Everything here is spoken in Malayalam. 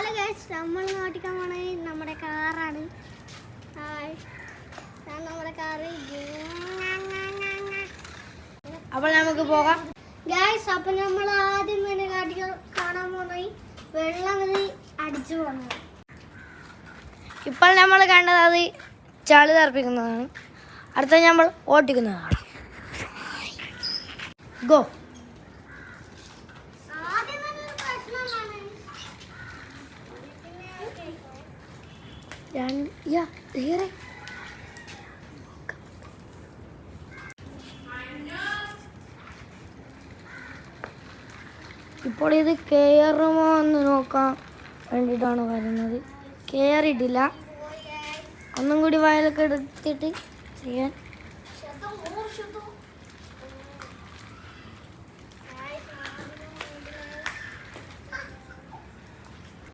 നമ്മൾ ഓടിക്കാൻ പോണ നമ്മുടെ കാറാണ്. നമ്മുടെ കാറ്. അപ്പോൾ നമുക്ക് പോകാം ഗൈസ്. അപ്പൊ നമ്മൾ ആദ്യം തന്നെ കാണാൻ പോണത് വെള്ളം അടിച്ചു പോകുന്നത്. ഇപ്പോൾ നമ്മൾ കണ്ടത് അത് ചളി തെറിപ്പിക്കുന്നതാണ്. അടുത്ത നമ്മൾ ഓട്ടിക്കുന്നതാണ്. ഗോ. ഇപ്പോൾ ഇത് കയറുമോ എന്ന് നോക്കാൻ വേണ്ടിയിട്ടാണ് വരുന്നത്. കയറിയിട്ടില്ല. ഒന്നും കൂടി വയലൊക്കെ എടുത്തിട്ട് ചെയ്യാൻ